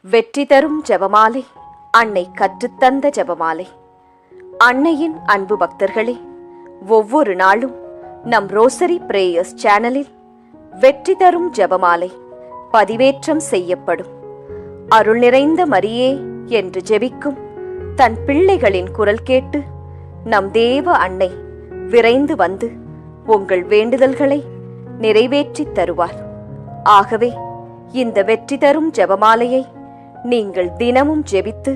வெற்றி தரும் ஜெபமாலை, அன்னை கற்றுத்தந்த ஜெபமாலை. அன்னையின் அன்பு பக்தர்களே, ஒவ்வொரு நாளும் நம் ரோசரி பிரேயர்ஸ் சேனலில் வெற்றி தரும் ஜெபமாலை பதிவேற்றம் செய்யப்படும். அருள் நிறைந்த மரியே என்று ஜெபிக்கும் தன் பிள்ளைகளின் குரல் கேட்டு நம் தேவ அன்னை விரைந்து வந்து உங்கள் வேண்டுதல்களை நிறைவேற்றி தருவார். ஆகவே இந்த வெற்றி தரும் ஜெபமாலையை நீங்கள் தினமும் ஜெபித்து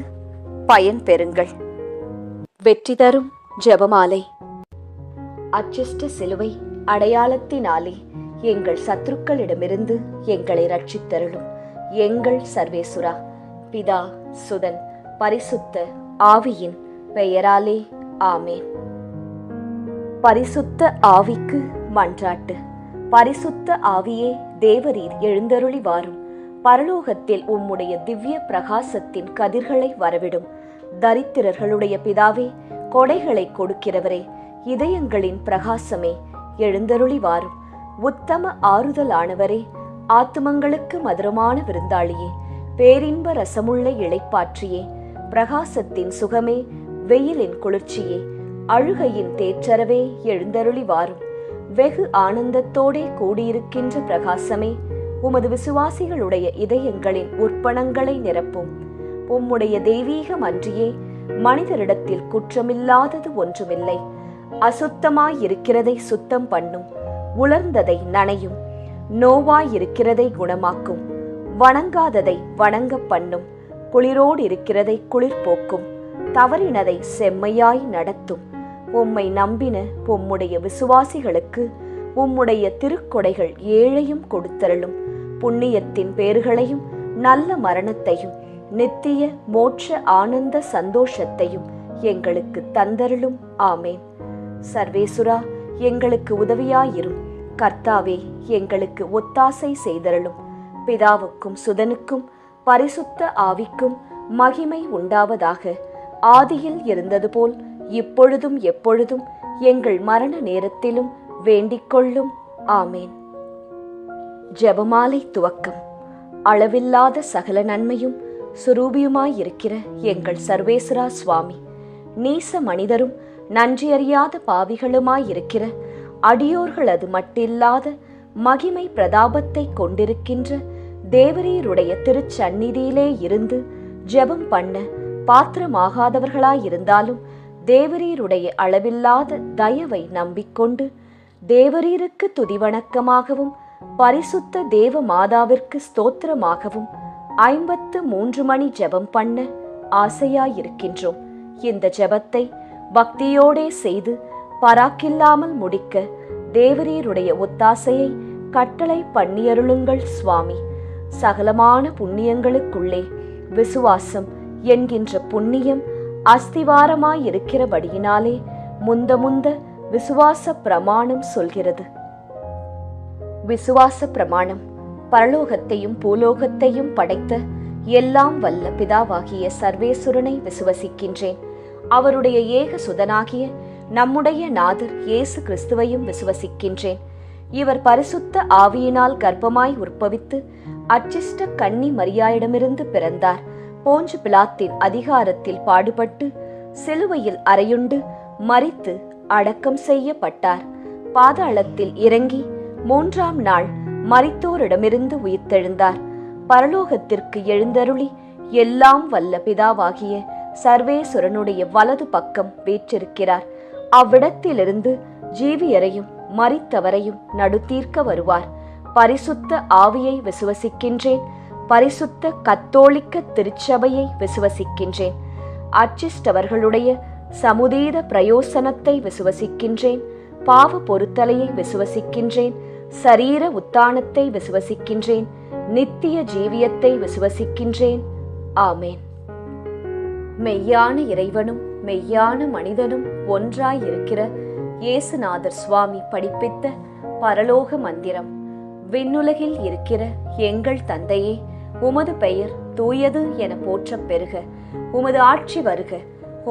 பயன் பெறுங்கள். வெற்றி தரும் ஜெபமாலை. அச்சிஷ்ட சிலுவை அடையாளத்தினாலே எங்கள் சத்துருக்களிடமிருந்து எங்களை ரட்சித்தருளும் எங்கள் சர்வேசுரா. பிதா, சுதன், பரிசுத்த ஆவியின் பெயராலே ஆமேன். பரிசுத்த ஆவிக்கு மன்றாட்டு. பரிசுத்த ஆவியே, தேவரீர் எழுந்தருளி வாரும். பரலோகத்தில் உம்முடைய திவ்ய பிரகாசத்தின் கதிர்களை வரவிடும். தரித்திரர்களுடைய பிதாவே, கொடைகளை கொடுக்கிறவரே, இதயங்களின் பிரகாசமே, எழுந்தருளி வாரும். உத்தம ஆறுதலானவரே, ஆத்துமங்களுக்கு மதுரமான விருந்தாளியே, பேரின்ப ரசமுள்ள இளைப்பாற்றியே, பிரகாசத்தின் சுகமே, வெயிலின் குளிர்ச்சியே, அழுகையின் தேற்றரவே, எழுந்தருளி வாரும். வெகு ஆனந்தத்தோடே கூடியிருக்கின்ற பிரகாசமே, உமது விசுவாசிகளுடைய இதயங்களின் உற்பணங்களை நிரப்பும். உம்முடைய தெய்வீகம் அன்றியே மனிதரிடத்தில் குற்றமில்லாதது ஒன்றுமில்லை. அசுத்தமாயிருக்கிறதை சுத்தம் பண்ணும், உலர்ந்ததை நனையும், நோவாயிருக்கிறதை குணமாக்கும், வணங்காததை வணங்க பண்ணும், குளிரோடு இருக்கிறதை குளிர் போக்கும், தவறினதை செம்மையாய் நடத்தும். உம்மை நம்பின உம்முடைய விசுவாசிகளுக்கு உம்முடைய திருக்கொடைகள் ஏழையும் கொடுத்தருளும். புண்ணியத்தின் பேறுகளையும் நல்ல மரணத்தையும் நித்திய மோட்ச ஆனந்த சந்தோஷத்தையும் எங்களுக்கு தந்தருளும். ஆமேன். சர்வேசுரா, எங்களுக்கு உதவியாயிரும். கர்த்தாவே, எங்களுக்கு ஒத்தாசை செய்தருளும். பிதாவுக்கும் சுதனுக்கும் பரிசுத்த ஆவிக்கும் மகிமை உண்டாவதாக. ஆதியில் இருந்தது போல் இப்பொழுதும் எப்பொழுதும் எங்கள் மரண நேரத்திலும் வேண்டிக்கொள்ளும். ஆமேன். ஜெபமாலை துவக்கம். அளவில்லாத சகல நன்மையும் சுரூபியுமாயிருக்கிற எங்கள் சர்வேஸ்வரா சுவாமி, நீச மனிதரும் நன்றியறியாத பாவிகளுமாயிருக்கிற அடியோர்களது மட்டில்லாத மகிமை பிரதாபத்தை கொண்டிருக்கின்ற தேவரீருடைய திருச்சந்நிதியிலே இருந்து ஜெபம் பண்ண பாத்திரமாகாதவர்களாயிருந்தாலும் தேவரீருடைய அளவில்லாத தயவை நம்பிக்கொண்டு தேவரீருக்கு துதிவணக்கமாகவும் பரிசுத்த தேவ மாதாவிற்கு ஸ்தோத்திரமாகவும் 53 மணி ஜெபம் பண்ண ஆசையாயிருக்கின்றோம். இந்த ஜெபத்தை பக்தியோடே செய்து பராக்கில்லாமல் முடிக்க தேவரீருடைய ஒத்தாசையை கட்டளை பண்ணியருளுங்கள் சுவாமி. சகலமான புண்ணியங்களுக்குள்ளே விசுவாசம் என்கின்ற புண்ணியம் அஸ்திவாரமாயிருக்கிறபடியினாலே முந்த விசுவாச பிரமாணம் சொல்கிறது. விசுவாச பிரமாணம். பரலோகத்தையும் பூலோகத்தையும் படைத்த எல்லாம் வல்ல பிதாவாகிய சர்வேசுரனை விசுவசிக்கின்றேன். அவருடைய ஏக சுதனாகிய நம்முடைய நாதர் இயேசு கிறிஸ்துவையும் விசுவசிக்கின்றேன். இவர் பரிசுத்த ஆவியினால் கர்ப்பமாய் உற்பவித்து அச்சிஷ்ட கன்னி மரியாயிடமிருந்து பிறந்தார். போஞ்சு பிலாத்தின் அதிகாரத்தில் பாடுபட்டு சிலுவையில் அறையுண்டு மரித்து அடக்கம் செய்யப்பட்டார். பாதாளத்தில் இறங்கி 3ஆம் நாள் மரித்தோரிடமிருந்து உயிர்த்தெழுந்தார். பரலோகத்திற்கு எழுந்தருளி எல்லாம் வல்ல பிதாவாகிய சர்வேசுரனுடைய வலது பக்கம் வீற்றிருக்கிறார். அவ்விடத்திலிருந்து ஜீவியரையும் மரித்தவரையும் நடுத்தீர்க்க வருவார். பரிசுத்த ஆவியை விசுவசிக்கின்றேன். பரிசுத்த கத்தோலிக்க திருச்சபையை விசுவசிக்கின்றேன். அச்சிஷ்டவர்களுடைய சமுதீத பிரயோசனத்தை விசுவசிக்கின்றேன். பாவ பொருத்தலையை விசுவசிக்கின்றேன். சரீர உத்தானத்தை விசுவசிக்கின்றேன். நித்திய ஜீவியத்தை விசுவசிக்கின்றேன். ஆமேன். மெய்யான இறைவனும் மெய்யான மனிதனும் ஒன்றாயிருக்கிற இயேசுநாதர் சுவாமி படிப்பித்த பரலோக மந்திரம். விண்ணுலகில் இருக்கிற எங்கள் தந்தையே, உமது பெயர் தூயது என போற்றப் பெறுக. உமது ஆட்சி வருக.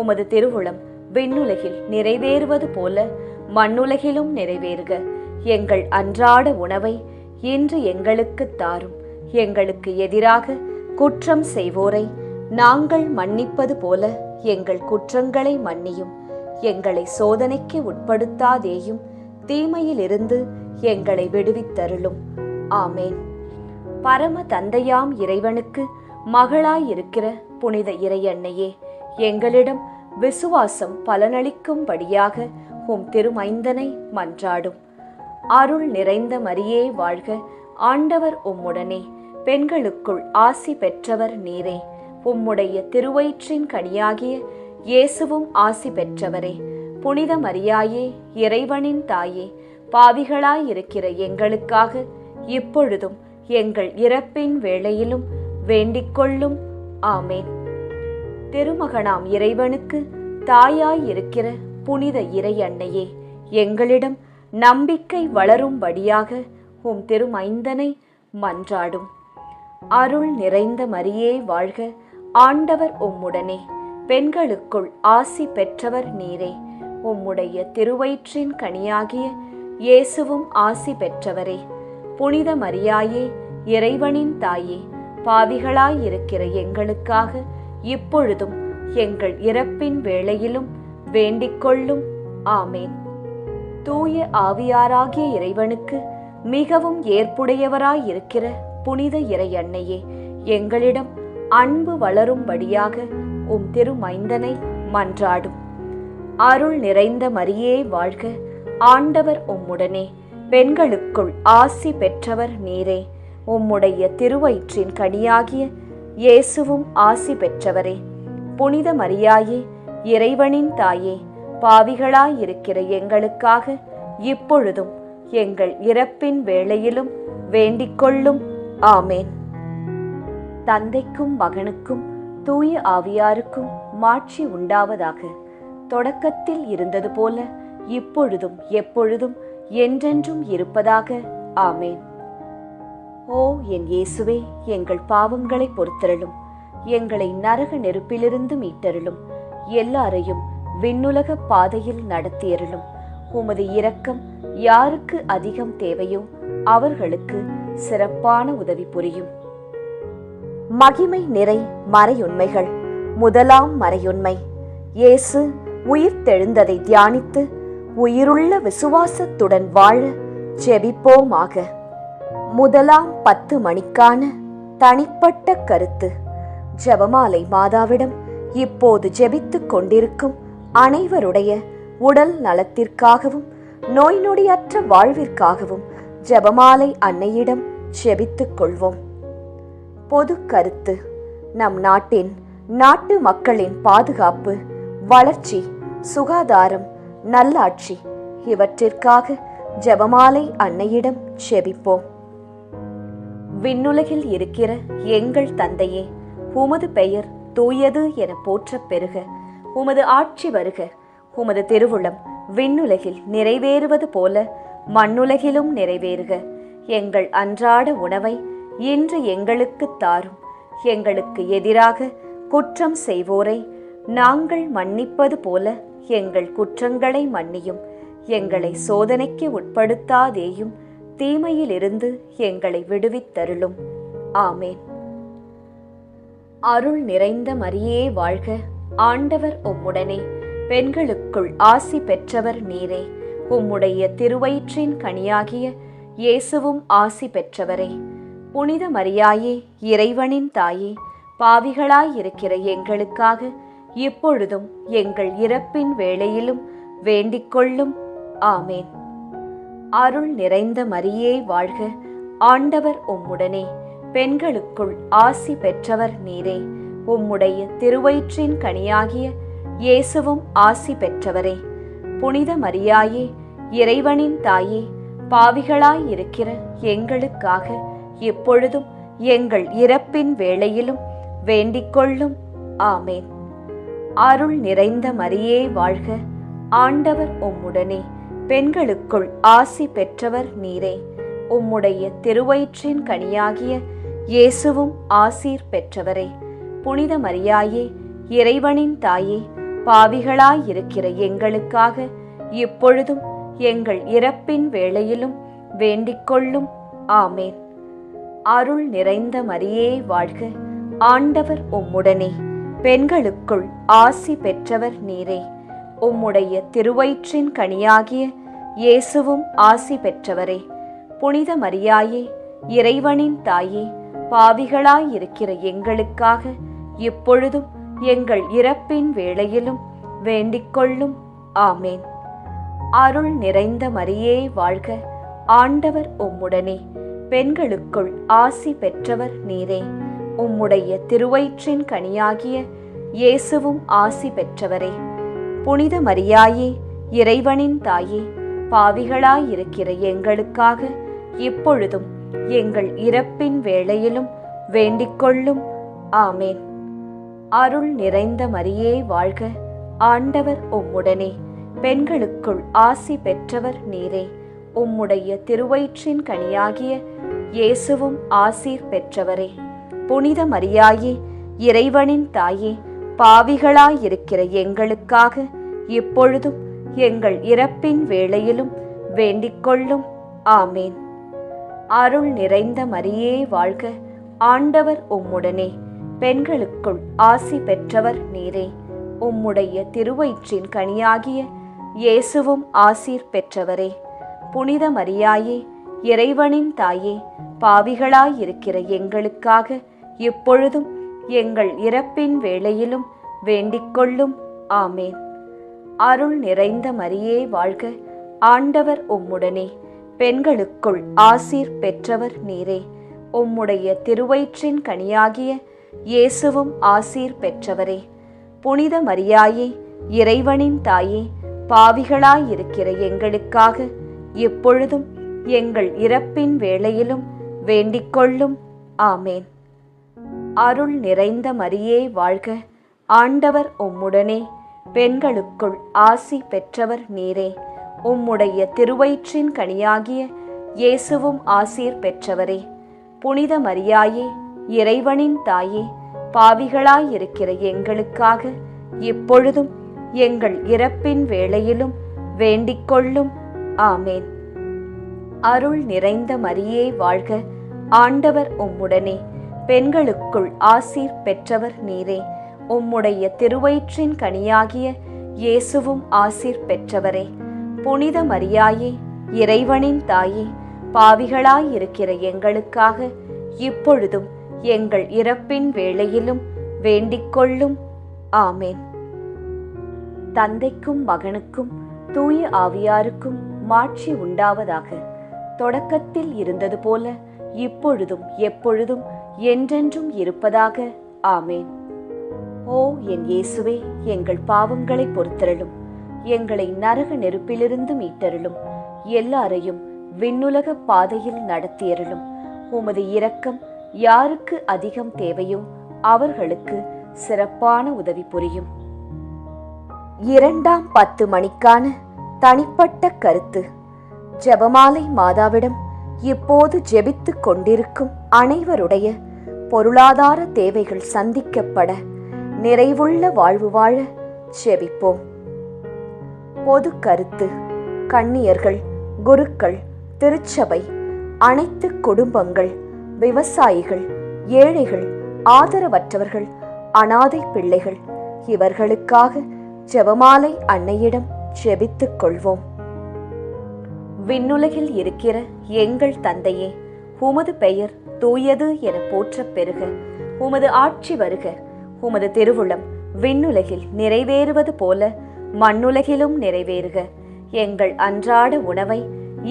உமது திருவுளம் விண்ணுலகில் நிறைவேறுவது போல மண்ணுலகிலும் நிறைவேறுக. எங்கள் அன்றாட உணவை இன்று எங்களுக்கு தாரும். எங்களுக்கு எதிராக குற்றம் செய்வோரை நாங்கள் மன்னிப்பது போல எங்கள் குற்றங்களை மன்னியும். எங்களை சோதனைக்கு உட்படுத்தாதேயும், தீமையிலிருந்து எங்களை விடுவித்தருளும். ஆமேன். பரம தந்தையாம் இறைவனுக்கு மகளாயிருக்கிற புனித இறையன்னையே, எங்களிடம் விசுவாசம் பலனளிக்கும்படியாக உம் திருமைந்தனை மன்றாடும். அருள் நிறைந்த மரியே வாழ்க, ஆண்டவர் உம்முடனே, பெண்களுக்குள் ஆசி பெற்றவர் நீரே. உம்முடைய திருவயிற்றின் கனியாகிய இயேசுவும் ஆசி பெற்றவரே. புனித மரியாயே, இறைவனின் தாயே, பாவிகளாயிருக்கிற எங்களுக்காக இப்பொழுதும் எங்கள் இறப்பின் வேளையிலும் வேண்டிக்கொள்ளும். ஆமேன். திருமகனாம் இறைவனுக்கு தாயாயிருக்கிற புனித இறை அன்னையே, எங்களிடம் நம்பிக்கை வளரும்படியாக உம் திருமைந்தனை மன்றாடும். அருள் நிறைந்த மரியே வாழ்க, ஆண்டவர் உம்முடனே, பெண்களுக்குள் ஆசி பெற்றவர் நீரே. உம்முடைய திருவயிற்றின் கனியாகிய இயேசுவும் ஆசி பெற்றவரே. புனித மரியாயே, இறைவனின் தாயே, பாவிகளாயிருக்கிற எங்களுக்காக இப்பொழுதும் எங்கள் இறப்பின் வேளையிலும் வேண்டிக்கொள்ளும். ஆமேன். தூய ஆவியாராகிய இறைவனுக்கு மிகவும் ஏற்புடையவராயிருக்கிற புனித இறை அன்னையே, எங்களிடம் அன்பு வளரும்படியாக உம் திருமைந்தனை மன்றாடும். அருள் நிறைந்த மரியே வாழ்க, ஆண்டவர் உம்முடனே, பெண்களுக்குள் ஆசி பெற்றவர் நீரே. உம்முடைய திருவயிற்றின் கனியாகிய இயேசுவும் ஆசி பெற்றவரே. புனித மரியாயே, இறைவனின் தாயே, பாவிகளாயிருக்கிற எங்களுக்காக இப்பொழுதும் எங்கள் இறப்பின் வேளையிலும் வேண்டிக்கொள்ளும். ஆமேன். தந்தைக்கும் மகனுக்கும் தூய ஆவியாருக்கும் மாட்சி உண்டாவதாக. தொடக்கத்தில் இருந்தது போல இப்பொழுதும் எப்பொழுதும் என்றென்றும் இருப்பதாக. ஆமேன். ஓ என் இயேசுவே, எங்கள் பாவங்களை பொறுத்தருளும். எங்களை நரக நெருப்பிலிருந்து மீட்டருளும். எல்லாரையும் விண்ணுலக பாதையில் நடத்தியருளும். உமது இரக்கம் யாருக்கு அதிகம் தேவையோ அவர்களுக்கு சிறப்பான உதவி புரியும். மகிமை நிறை மறையுண்மைகள். முதலாம் மறையுண்மை, இயேசு உயிர்த்தெழுந்ததை தியானித்து உயிருள்ள விசுவாசத்துடன் வாழ ஜெபிப்போமாக. முதலாம் 10 மணிக்கான தனிப்பட்ட கருத்து. ஜெபமாலை மாதாவிடம் இப்போது ஜெபித்துக் கொண்டிருக்கும் அனைவருடைய உடல் நலத்திற்காகவும் நோய் நொடியற்ற வாழ்விற்காகவும் ஜெபமாலை அன்னையிடம் ஜெபித்துக் கொள்வோம். பொது கருத்து. நம் நாட்டு மக்களின் பாதுகாப்பு, வளர்ச்சி, சுகாதாரம், நல்லாட்சி இவற்றிற்காக ஜெபமாலை அன்னையிடம் ஜெபிப்போம். விண்ணுலகில் இருக்கிற எங்கள் தந்தையே, உமது பெயர் தூயது என போற்றப் பெறுக. உமது ஆட்சி வருக. உமது திருவுளம் விண்ணுலகில் நிறைவேறுவது போல மண்ணுலகிலும் நிறைவேறுக. எங்கள் அன்றாட உணவை இன்று எங்களுக்கு தாரும். எங்களுக்கு எதிராக குற்றம் செய்வோரை நாங்கள் மன்னிப்பது போல எங்கள் குற்றங்களை மன்னியும். எங்களை சோதனைக்கு உட்படுத்தாதேயும், தீமையிலிருந்து எங்களை விடுவித்தருளும். ஆமேன். அருள் நிறைந்த மரியே வாழ்க, ஆண்டவர் உம்முடனே, பெண்களுக்குள் ஆசி பெற்றவர் நீரே. உம்முடைய திருவயிற்றின் கனியாகிய இயேசுவும் ஆசி பெற்றவரே. புனித மரியாயே, இறைவனின் தாயே, பாவிகளாயிருக்கிற எங்களுக்காக இப்பொழுதும் எங்கள் இறப்பின் வேளையிலும் வேண்டிக்கொள்ளும். ஆமேன். அருள் நிறைந்த மரியே வாழ்க, ஆண்டவர் உம்முடனே, பெண்களுக்குள் ஆசி பெற்றவர் நீரே. உம்முடைய திருவயிற்றின் கனியாகிய இயேசுவும் ஆசி பெற்றவரே. புனித மரியாயே, இறைவனின் தாயே, பாவிகளாயிருக்கிற எங்களுக்காக இப்பொழுதும் எங்கள் இறப்பின் வேளையிலும் வேண்டிக்கொள்ளும். ஆமேன். அருள் நிறைந்த மரியே வாழ்க, ஆண்டவர் உம்முடனே, பெண்களுக்குள் ஆசி பெற்றவர் நீரே. உம்முடைய திருவயிற்றின் கனியாகிய இயேசுவும் ஆசீர் பெற்றவரே. புனித மரியாயே, இறைவனின் தாயே, பாவிகளாயிருக்கிற எங்களுக்காக இப்பொழுதும் எங்கள் இறப்பின் வேளையிலும் வேண்டிக்கொள்ளும். ஆமேன். அருள் நிறைந்த மரியே வாழ்க, ஆண்டவர் உம்முடனே, பெண்களுக்குள் ஆசி பெற்றவர் நீரே. உம்முடைய திருவயிற்றின் கனியாகிய இயேசுவும் ஆசி பெற்றவரே. புனித மரியாயே, இறைவனின் தாயே, பாவிகளாயிருக்கிற எங்களுக்காக இப்பொழுதும் எங்கள் இறப்பின் வேளையிலும் வேண்டிக்கொள்ளும். ஆமேன். அருள் நிறைந்த மரியே வாழ்க, ஆண்டவர் உம்முடனே, பெண்களுக்குள் ஆசி பெற்றவர் நீரே. உம்முடைய திருவயிற்றின் கனியாகிய இயேசுவும் ஆசி பெற்றவரே. புனித மரியாயே, இறைவனின் தாயே, பாவிகளாயிருக்கிற எங்களுக்காக இப்பொழுதும் எங்கள் இறப்பின் வேளையிலும் வேண்டிக்கொள்ளும். ஆமேன். அருள் நிறைந்த மரியே வாழ்க, ஆண்டவர் உம்முடனே, பெண்களுக்குள் ஆசி பெற்றவர் நீரே. உம்முடைய திருவயிற்றின் கனியாகிய இயேசுவும் ஆசீர் பெற்றவரே. புனித மரியாயே, இறைவனின் தாயே, பாவிகளாயிருக்கிற எங்களுக்காக இப்பொழுதும் எங்கள் இறப்பின் வேளையிலும் வேண்டிக்கொள்ளும். ஆமேன். அருள் நிறைந்த மரியே வாழ்க, ஆண்டவர் உம்முடனே, பெண்களுக்குள் ஆசி பெற்றவர் நீரே. உம்முடைய திருவயிற்றின் கனியாகிய இயேசுவும் ஆசீர் பெற்றவரே. புனித மரியாயே, இறைவனின் தாயே, பாவிகளாயிருக்கிற எங்களுக்காக இப்பொழுதும் எங்கள் இறப்பின் வேளையிலும் வேண்டிக்கொள்ளும். ஆமேன். அருள் நிறைந்த மரியே வாழ்க, ஆண்டவர் உம்முடனே, பெண்களுக்குள் ஆசீர் பெற்றவர் நீரே. உம்முடைய திருவயிற்றின் கனியாகிய இயேசுவும் ஆசீர் பெற்றவரே. புனித மரியாயே, இறைவனின் தாயே, பாவிகளாயிருக்கிற எங்களுக்காக இப்பொழுதும் எங்கள் இறப்பின் வேளையிலும் வேண்டிக்கொள்ளும். ஆமேன். அருள் நிறைந்த மரியே வாழ்க, ஆண்டவர் உம்முடனே, பெண்களுக்குள் ஆசி பெற்றவர் நீரே. உம்முடைய திருவயிற்றின் கனியாகிய இயேசுவும் ஆசீர் பெற்றவரே. புனித மரியாயே, இறைவனின் தாயே, பாவிகளாயிருக்கிற எங்களுக்காக இப்பொழுதும் எங்கள் இறப்பின் வேளையிலும் வேண்டிக்கொள்ளும். ஆமேன். அருள் நிறைந்த மரியே வாழ்க, ஆண்டவர் உம்முடனே, பெண்களுக்குள் ஆசீர் பெற்றவர் நீரே. உம்முடைய திருவயிற்றின் கனியாகிய இயேசுவும் ஆசீர் பெற்றவரே. புனித மரியாயே, இறைவனின் தாயே, பாவிகளாயிருக்கிற எங்களுக்காக இப்பொழுதும் எங்கள் இறப்பின் வேளையிலும் வேண்டிக்கொள்ளும். ஆமேன். தந்தைக்கும் மகனுக்கும் தூய ஆவியாருக்கும் மாட்சி உண்டாவதாக. தொடக்கத்தில் இருந்தது போல இப்பொழுதும் எப்பொழுதும் என்றென்றும் இருப்பதாக. ஆமேன். ஓ என் இயேசுவே, எங்கள் பாவங்களை பொறுத்தருளும், எங்களை நரக நெருப்பிலிருந்து மீட்டருளும், எல்லாரையும் விண்ணுலக பாதையில் நடத்தியருளும். உமது இரக்கம் யாருக்கு அதிகம் தேவையோ அவர்களுக்கு சிறப்பான உதவி புரியும். 2ஆம் 10 மணிக்கான தனிப்பட்ட கருத்து. ஜெபமாலை மாதாவிடம் இப்போது ஜெபித்துக் கொண்டிருக்கும் அனைவருடைய பொருளாதார தேவைகள் சந்திக்கப்பட நிறைவுள்ள வாழ்வு வாழ ஜெபிப்போம். பொது கருத்து. கன்னியர்கள், குருக்கள், திருச்சபை, அனைத்து குடும்பங்கள், விவசாயிகள், ஏழைகள், ஆதரவற்றவர்கள், அனாதை பிள்ளைகள், இவர்களுக்காக ஜெபமாலை அன்னையிடம் ஜெபித்துக் கொள்வோம். விண்ணுலகில் இருக்கிற எங்கள் தந்தையே, உமது பெயர் தூயது என போற்றப் பெறுக. உமது ஆட்சி வருக. உமது திருவுளம் விண்ணுலகில் நிறைவேறுவது போல மண்ணுலகிலும் நிறைவேறுக. எங்கள் அன்றாட உணவை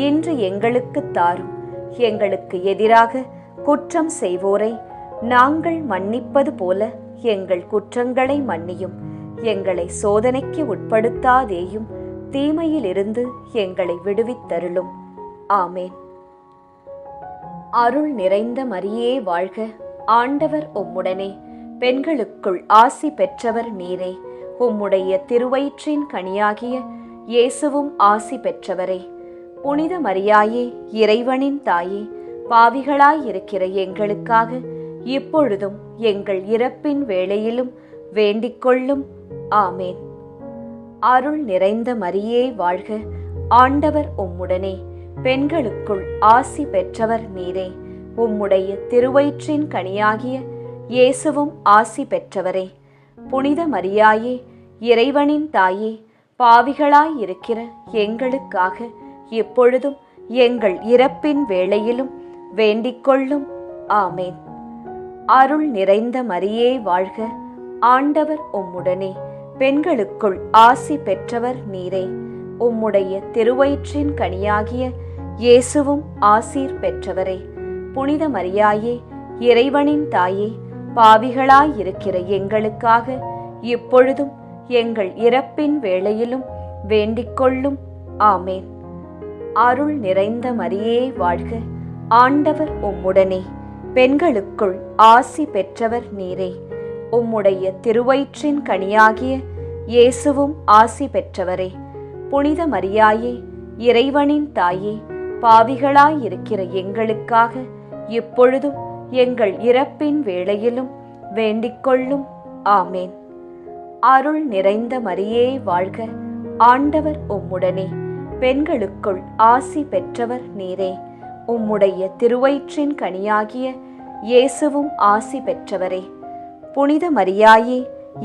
இன்று எங்களுக்கு தாரும். எங்களுக்கு எதிராக குற்றம் செய்வோரை நாங்கள் மன்னிப்பது போல எங்கள் குற்றங்களை மன்னியும். எங்களை சோதனைக்கு உட்படுத்தாதேயும், தீமையிலிருந்து எங்களை விடுவித்தருளும். ஆமேன். அருள் நிறைந்த மரியே வாழ்க, ஆண்டவர் உம்முடனே, பெண்களுக்குள் ஆசி பெற்றவர் நீரே. உம்முடைய திருவயிற்றின் கனியாகிய இயேசுவும் ஆசி பெற்றவரே. புனித மரியாயே, இறைவனின் தாயே, பாவிகளாயிருக்கிற எங்களுக்காக இப்பொழுதும் எங்கள் இறப்பின் வேளையிலும் வேண்டிக்கொள்ளும். ஆமேன். அருள் நிறைந்த மரியே வாழ்க, ஆண்டவர் உம்முடனே, பெண்களுக்குள் ஆசி பெற்றவர் நீரே. உம்முடைய திருவயிற்றின் கனியாகிய இயேசுவும் ஆசி பெற்றவரே. புனித மரியாயே, இறைவனின் தாயே, பாவிகளாயிருக்கிற எங்களுக்காக இப்பொழுதும் எங்கள் இறப்பின் வேளையிலும் வேண்டிக்கொள்ளும். ஆமேன். அருள் நிறைந்த மரியே வாழ்க, ஆண்டவர் உம்முடனே, பெண்களுக்குள் ஆசி பெற்றவர் நீரே. உம்முடைய திருவயிற்றின் கனியாகிய இயேசுவும் ஆசீர் பெற்றவரே. புனித மரியாயே, இறைவனின் தாயே, பாவிகளாயிருக்கிற எங்களுக்காக இப்பொழுதும் எங்கள் இறப்பின் வேளையிலும் வேண்டிக்கொள்ளும். ஆமேன். அருள் நிறைந்த மரியே வாழ்க, ஆண்டவர் உம்முடனே, பெண்களுக்குள் ஆசி பெற்றவர் நீரே. உம்முடைய திருவயிற்றின் கனியாகிய இயேசுவும் ஆசி பெற்றவரே. புனித மரியாயே, இறைவனின் தாயே, பாவிகளாயிருக்கிற எங்களுக்காக இப்பொழுதும் எங்கள் இறப்பின் வேளையிலும் வேண்டிக்கொள்ளும். ஆமேன். அருள் நிறைந்த மரியே வாழ்க, ஆண்டவர் உம்முடனே, பெண்களுக்குள் ஆசி பெற்றவர் நீரே. உம்முடைய திருவயிற்றின் கனியாகிய இயேசுவும் ஆசி பெற்றவரே. புனித மரியாயே,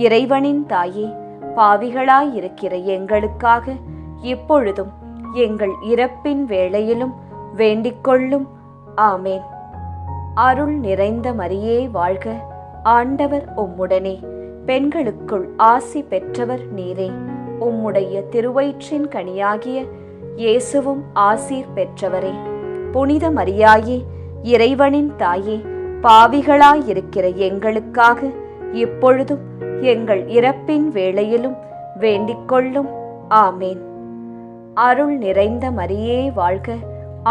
இறைவனின் தாயே, பாவிகளாயிருக்கிற எங்களுக்காக இப்பொழுதும் எங்கள் இறப்பின் வேளையிலும் வேண்டிக்கொள்ளும். ஆமேன். அருள் நிறைந்த மரியே வாழ்க, ஆண்டவர் உம்முடனே, பெண்களுக்குள் ஆசி பெற்றவர் நீரே. உம்முடைய திருவயிற்றின் கனியாகிய இயேசுவும் ஆசீர் பெற்றவரே. புனித மரியாயே, இறைவனின் தாயே, பாவிகளாயிருக்கிற எங்களுக்காக இப்பொழுதும் எங்கள் இறப்பின் வேளையிலும் வேண்டிக்கொள்ளும். ஆமேன். அருள் நிறைந்த மரியே வாழ்க,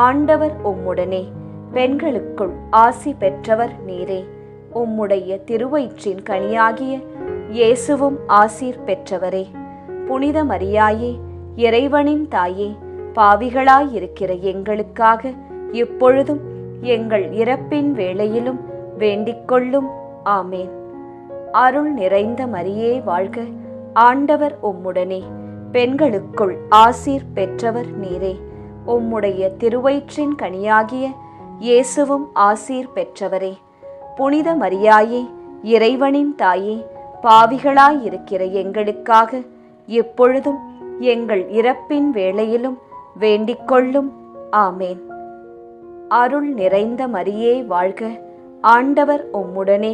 ஆண்டவர் உம்முடனே, பெண்களுக்குள் ஆசி பெற்றவர் நீரே. உம்முடைய திருவயிற்றின் கனியாகிய இயேசுவும் ஆசீர் பெற்றவரே. புனித மரியாயே, இறைவனின் தாயே, பாவிகளாயிருக்கிற எங்களுக்காக இப்பொழுதும் எங்கள் இறப்பின் வேளையிலும் வேண்டிக்கொள்ளும். ஆமேன். அருள் நிறைந்த மரியே வாழ்க, ஆண்டவர் உம்முடனே, பெண்களுக்குள் ஆசீர் பெற்றவர் நீரே. உம்முடைய திருவயிற்றின் கனியாகிய இயேசுவும் ஆசீர் பெற்றவரே. புனித மரியாயே, இறைவனின் தாயே, பாவிகளாயிருக்கிற எங்களுக்காக எப்பொழுதும் எங்கள் இறப்பின் வேளையிலும் வேண்டிக்கொள்ளும். ஆமேன். அருள் நிறைந்த மரியே வாழ்க, ஆண்டவர் உம்முடனே,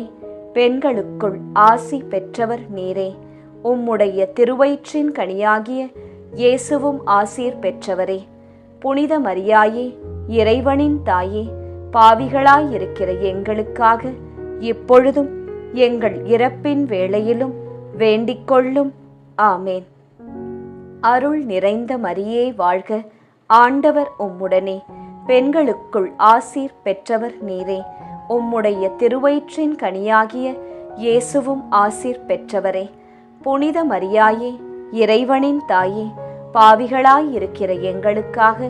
பெண்களுக்குள் ஆசி பெற்றவர் நீரே. உம்முடைய திருவயிற்றின் கனியாகிய இயேசுவும் ஆசீர் பெற்றவரே. புனித மரியாயே, இறைவனின் தாயே, பாவிகளாயிருக்கிற எங்களுக்காக இப்பொழுதும் எங்கள் இறப்பின் வேளையிலும் வேண்டிக்கொள்ளும். ஆமேன். அருள் நிறைந்த மரியே வாழ்க, ஆண்டவர் உம்முடனே, பெண்களுக்குள் ஆசீர் பெற்றவர் நீரே. உம்முடைய திருவயிற்றின் கனியாகிய இயேசுவும் ஆசீர் பெற்றவரே. புனித மரியாயே, இறைவனின் தாயே, பாவிகளாயிருக்கிற எங்களுக்காக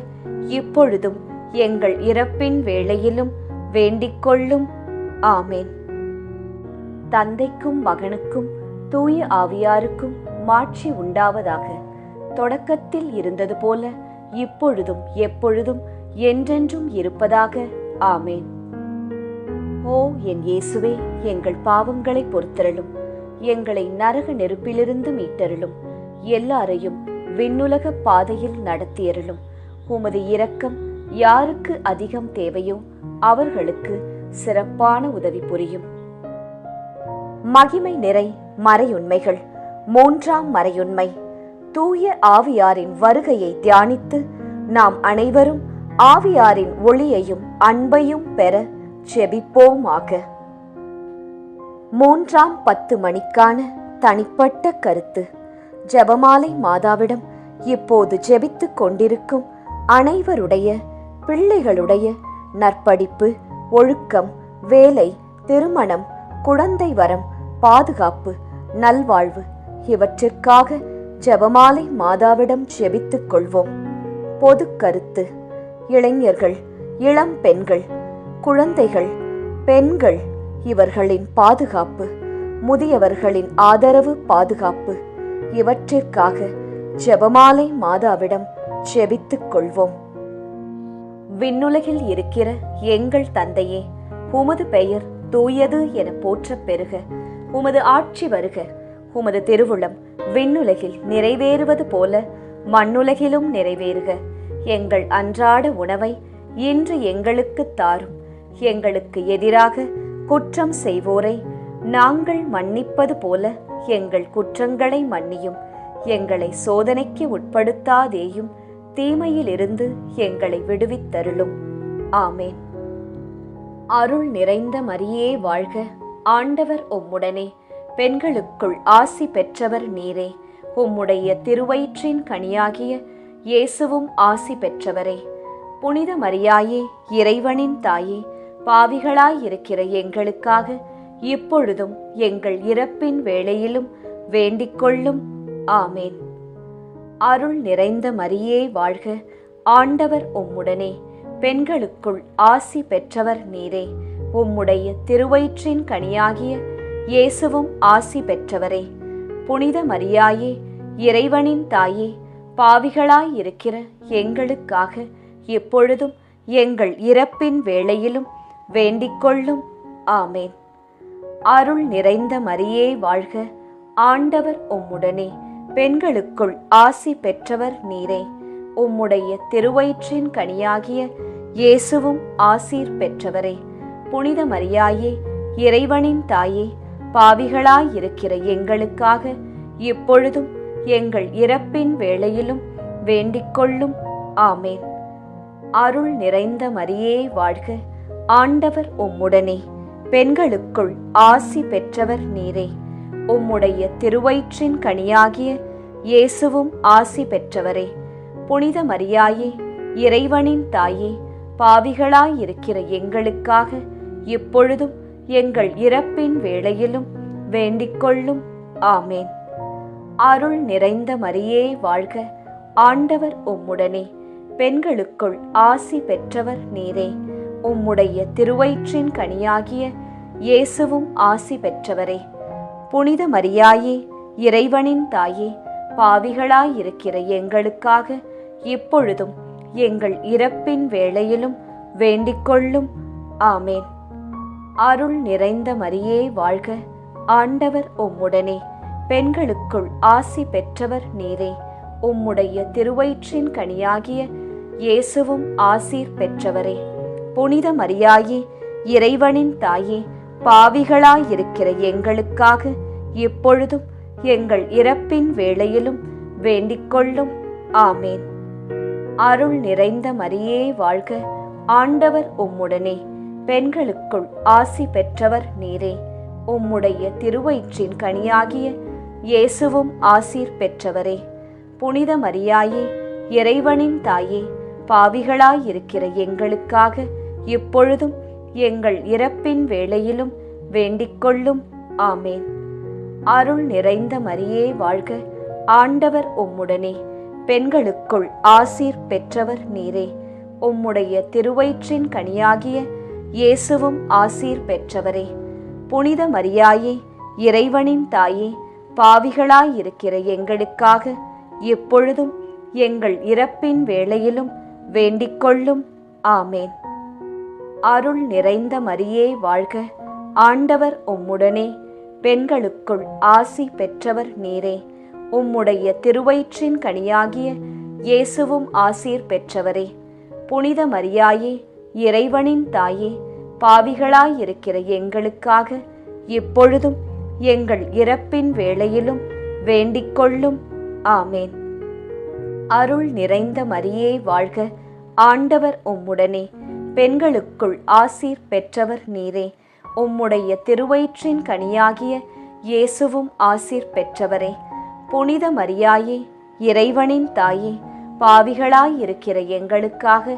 இப்பொழுதும் எங்கள் இறப்பின் வேளையிலும் வேண்டிக்கொள்ளும். ஆமேன். தந்தைக்கும் மகனுக்கும் தூய ஆவியாருக்கும் மாட்சி உண்டாவதாக. தொடக்கத்தில் இருந்தது போல இப்பொழுதும் எப்பொழுதும் என்றென்றும் இருப்பதாக. ஆமேன். ஓ என் இயேசுவே, எங்கள் பாவங்களை பொறுத்தருளும், எங்களை நரக நெருப்பிலிருந்து மீட்டருளும், எல்லாரையும் விண்ணுலக பாதையில் நடத்தியருளும். உமது இரக்கம் யாருக்கு அதிகம் தேவையோ அவர்களுக்கு சிறப்பான உதவி புரியும். மகிமை நிறை மறையுண்மைகள். 3ஆம் மறையுண்மை, தூய ஆவியாரின் வருகையை தியானித்து நாம் அனைவரும் ஆவியாரின் ஒளியையும் அன்பையும் பெற ஜெபிப்போமாக. 3ஆம் 10 மணிக்கான தனிப்பட்ட கருத்து. ஜெபமாலை மாதாவிடம் இப்போது ஜெபித்துக் கொண்டிருக்கும் அனைவருடைய பிள்ளைகளுடைய நற்படிப்பு, ஒழுக்கம், வேலை, திருமணம், குழந்தை வரம், பாதுகாப்பு, நல்வாழ்வு இவற்றிற்காக ஜெபமாலை மாதாவிடம் ஜெபித்துக் கொள்வோம். பொது கருத்து. இளைஞர்கள், இளம் பெண்கள், குழந்தைகள், பெண்கள் இவர்களின் பாதுகாப்பு, முதியவர்களின் ஆதரவு, பாதுகாப்பு இவற்றிற்காக ஜெபமாலை மாதாவிடம் ஜெபித்துக் கொள்வோம். விண்ணுலகில் இருக்கிற எங்கள் தந்தையே, உமது பெயர் தூயது என போற்றப் பெறுக. உமது ஆட்சி வருக. உமது திருவுளம் விண்ணுலகில் நிறைவேறுவது போல மண்ணுலகிலும் நிறைவேறுக. எங்கள் அன்றாட உணவை இன்று எங்களுக்கு தாரும். எங்களுக்கு எதிராக குற்றம் செய்வோரை நாங்கள் மன்னிப்பது போல எங்கள் குற்றங்களை மன்னியும். எங்களை சோதனைக்கு உட்படுத்தாதேயும், தீமையிலிருந்து எங்களை விடுவித்தருளும். ஆமேன். அருள் நிறைந்த மரியே வாழ்க. ஆண்டவர் உம்முடனே, பெண்களுக்குள் ஆசி பெற்றவர் நீரே. உம்முடைய திருவயிற்றின் கனியாகிய இயேசுவும் ஆசி பெற்றவரே. புனித மரியாயே, இறைவனின் தாயே, பாவிகளாயிருக்கிற எங்களுக்காக இப்பொழுதும் எங்கள் இறப்பின் வேளையிலும் வேண்டிக்கொள்ளும். ஆமேன். அருள் நிறைந்த மரியே வாழ்க. ஆண்டவர் உம்முடனே, பெண்களுக்குள் ஆசி பெற்றவர் நீரே. உம்முடைய திருவயிற்றின் கனியாகிய இயேசுவும் ஆசி பெற்றவரே. புனித மரியாயே, இறைவனின் தாயே, பாவிகளாயிருக்கிற எங்களுக்காக இப்பொழுதும் எங்கள் இறப்பின் வேளையிலும் வேண்டிக்கொள்ளும். ஆமேன். அருள் நிறைந்த மரியே வாழ்க. ஆண்டவர் உம்முடனே, பெண்களுக்குள் ஆசி பெற்றவர் நீரே. உம்முடைய திருவயிற்றின் கனியாகிய இயேசுவும் ஆசீர் பெற்றவரே. புனித மரியாயே, இறைவனின் தாயே, பாவிகளாயிருக்கிற எங்களுக்காக இப்பொழுதும் எங்கள் இறப்பின் வேளையிலும் வேண்டிக்கொள்ளும். ஆமேன். அருள் நிறைந்த மரியே வாழ்க. ஆண்டவர் உம்முடனே, பெண்களுக்குள் ஆசி பெற்றவர் நீரே. உம்முடைய திருவயிற்றின் கனியாகிய இயேசுவும் ஆசி பெற்றவரே. புனித மரியாயே, இறைவனின் தாயே, பாவிகளாயிருக்கிற எங்களுக்காக இப்பொழுதும் எங்கள் இறப்பின் வேளையிலும் வேண்டிக்கொள்ளும். ஆமேன். அருள் நிறைந்த மரியே வாழ்க. ஆண்டவர் உம்முடனே, பெண்களுக்குள் ஆசி பெற்றவர் நீரே. உம்முடைய திருவயிற்றின் கனியாகிய இயேசுவும் ஆசி பெற்றவரே. புனித மரியாயே, இறைவனின் தாயே, பாவிகளாயிருக்கிற எங்களுக்காக இப்பொழுதும் எங்கள் இறப்பின் வேளையிலும் வேண்டிக்கொள்ளும். ஆமேன். அருள் நிறைந்த மரியே வாழ்க. ஆண்டவர் உம்முடனே, பெண்களுக்குள் ஆசி பெற்றவர் நீரே. உம்முடைய திருவயிற்றின் கனியாகிய இயேசுவும் ஆசீர் பெற்றவரே. புனித மரியாயே, இறைவனின் தாயே, பாவிகளாயிருக்கிற எங்களுக்காக இப்பொழுதும் எங்கள் இறப்பின் வேளையிலும் வேண்டிக்கொள்ளும். ஆமேன். அருள் நிறைந்த மரியே வாழ்க. ஆண்டவர் உம்முடனே, பெண்களுக்குள் ஆசி பெற்றவர் நீரே. உம்முடைய திருவயிற்றின் கனியாகிய இயேசுவும் ஆசீர் பெற்றவரே. புனித மரியாயே, இறைவனின் தாயே, பாவிகளாயிருக்கிற எங்களுக்காக இப்பொழுதும் எங்கள் இறப்பின் வேளையிலும் வேண்டிக்கொள்ளும். ஆமேன். அருள் நிறைந்த மரியே வாழ்க. ஆண்டவர் உம்முடனே, பெண்களுக்குள் ஆசீர் பெற்றவர் நீரே. உம்முடைய திருவயிற்றின் கனியாகிய இயேசுவும் ஆசீர் பெற்றவரே. புனித மரியாயே, இறைவனின் தாயே, பாவிகளாயிருக்கிற எங்களுக்காக இப்பொழுதும் எங்கள் இறப்பின் வேளையிலும் வேண்டிக்கொள்ளும். ஆமேன். அருள் நிறைந்த மரியே வாழ்க. ஆண்டவர் உம்முடனே, பெண்களுக்குள் ஆசி பெற்றவர் நீரே. உம்முடைய திருவயிற்றின் கனியாகிய இயேசுவும் ஆசீர் பெற்றவரே. புனித மரியாயே, இறைவனின் தாயே, பாவிகளாயிருக்கிற எங்களுக்காக இப்பொழுதும் எங்கள் இறப்பின் வேளையிலும் வேண்டிக்கொள்ளும். ஆமேன். அருள் நிறைந்த மரியே வாழ்க. ஆண்டவர் உம்முடனே, பெண்களுக்குள் ஆசீர் பெற்றவர் நீரே. உம்முடைய திருவயிற்றின் கனியாகிய இயேசுவும் ஆசீர் பெற்றவரே. புனித மரியாயே, இறைவனின் தாயே, பாவிகளாயிருக்கிற எங்களுக்காக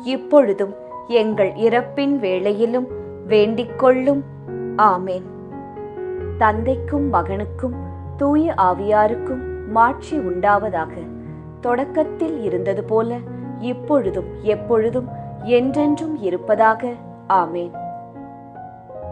இப்பொழுதும் எங்கள் இறப்பின் வேளையிலும் வேண்டிக்கொள்ளும். ஆமேன். தந்தைக்கும் மகனுக்கும் தூய ஆவியாருக்கும் மாட்சி உண்டாவதாக. தொடக்கத்தில் இருந்தது போல இப்பொழுதும் எப்பொழுதும் என்றென்றும் இருப்பதாக. ஆமேன்.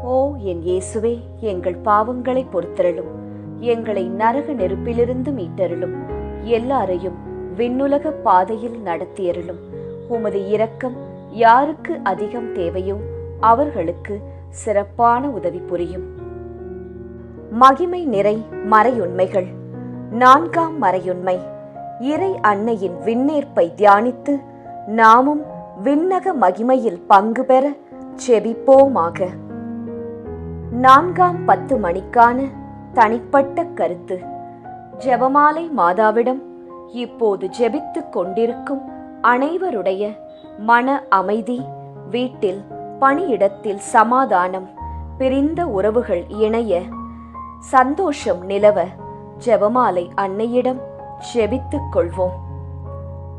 ஓ என் இயேசுவே, எங்கள் பாவங்களை பொறுத்தருளும். எங்களை நரக நெருப்பிலிருந்து மீட்டருளும். எல்லாரையும் விண்ணுலக பாதையில் நடத்தியருளும். உமது இரக்கம் யாருக்கு அதிகம் தேவையோ அவர்களுக்கு சிறப்பான உதவி புரியும். மகிமை நிறை மறையுண்மைகள். 4ஆம் மறையுண்மை. இறை அன்னையின் விண்ணேற்பை தியானித்து நாமும் விண்ணக மகிமையில் பங்கு பெற செபிப்போமாக. 4ஆம் 10 மணிக்கான தனிப்பட்ட கருத்து. ஜெபமாலை மாதாவிடம் இப்போது ஜெபித்துக் கொண்டிருக்கும் அனைவருடைய மன அமைதி, வீட்டில் பணியிடத்தில் சமாதானம், பிரிந்த உறவுகள் இணைய சந்தோஷம் நிலவ ஜெபமாலை அன்னையிடம் ஜெபித்துக் கொள்வோம்.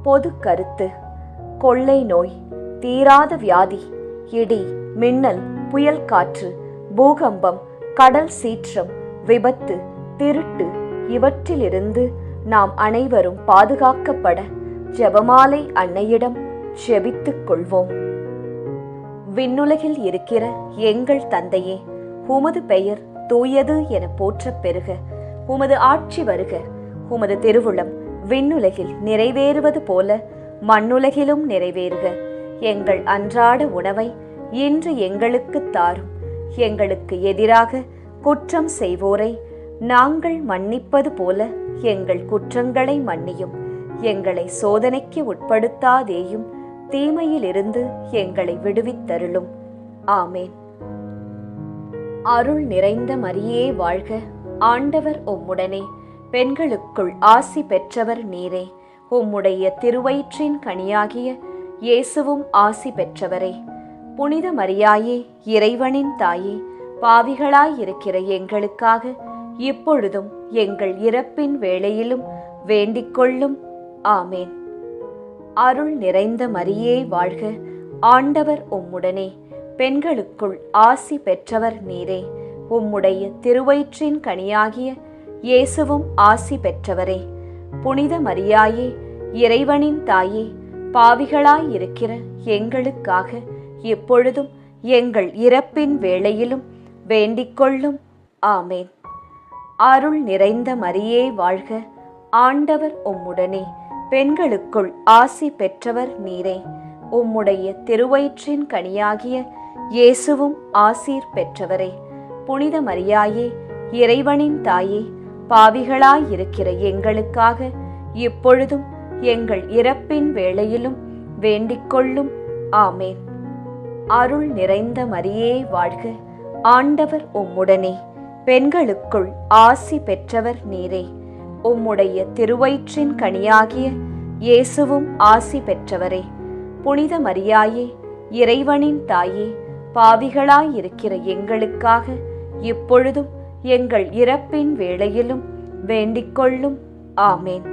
பொது கருத்து. கொள்ளை நோய், தீராத வியாதி, இடி மின்னல், புயல் காற்று, பூகம்பம், கடல் சீற்றம், விபத்து, திருட்டு இவற்றிலிருந்து நாம் அனைவரும் பாதுகாக்கப்பட ஜெபமாலை அன்னையிடம் ஜெபித்துக் கொள்வோம். விண்ணுலகில் இருக்கிற எங்கள் தந்தையே, உமது பெயர் தூயது என போற்றப் பெறுக. உமது ஆட்சி வருக. உமது திருவுளம் விண்ணுலகில் நிறைவேறுவது போல மண்ணுலகிலும் நிறைவேறுக. எங்கள் அன்றாட உணவை இன்று எங்களுக்கு தாரும். எங்களுக்கு எதிராக குற்றம் செய்வோரை நாங்கள் மன்னிப்பது போல எங்கள் குற்றங்களை மன்னியும். எங்களை சோதனைக்கு உட்படுத்தாதேயும், தீமையிலிருந்து எங்களை விடுவித்தருளும். ஆமேன். அருள் நிறைந்த மரியே வாழ்க. ஆண்டவர் உம்முடனே. பெண்களுக்குள் ஆசி பெற்றவர் நீரே. உம்முடைய திருவயிற்றின் கனியாகிய இயேசுவும் ஆசி பெற்றவரே. புனித மரியாயே, இறைவனின் தாயே, பாவிகளாயிருக்கிற எங்களுக்காக இப்பொழுதும் எங்கள் இறப்பின் வேளையிலும் வேண்டிக்கொள்ளும். ஆமேன். அருள் நிறைந்த மரியே வாழ்க. ஆண்டவர் உம்முடனே. பெண்களுக்குள் ஆசி பெற்றவர் நீரே. உம்முடைய திருவயிற்றின் கனியாகிய இயேசுவும் ஆசி பெற்றவரே. புனித மரியாயே, இறைவனின் தாயே, பாவிகளாயிருக்கிற எங்களுக்காக இப்பொழுதும் எங்கள் இறப்பின் வேளையிலும் வேண்டிக்கொள்ளும். ஆமேன். அருள் நிறைந்த மரியே வாழ்க. ஆண்டவர் உம்முடனே. பெண்களுக்குள் ஆசி பெற்றவர் நீரே. உம்முடைய திருவயிற்றின் கனியாகிய இயேசுவும் ஆசீர் பெற்றவரே. புனித மரியாயே, இறைவனின் தாயே, பாவிகளாயிருக்கிற எங்களுக்காக இப்பொழுதும் எங்கள் இறப்பின் வேளையிலும் வேண்டிக்கொள்ளும். ஆமேன். அருள் நிறைந்த மரியே வாழ்க. ஆண்டவர் உம்முடனே. பெண்களுக்குள் ஆசி பெற்றவர் நீரே. உம்முடைய திருவயிற்றின் கனியாகிய இயேசுவும் ஆசி பெற்றவரே. புனித மரியாயே, இறைவனின் தாயே, பாவிகளாயிருக்கிற எங்களுக்காக இப்பொழுதும் எங்கள் இறப்பின் வேளையிலும் வேண்டிக்கொள்ளும். ஆமேன்.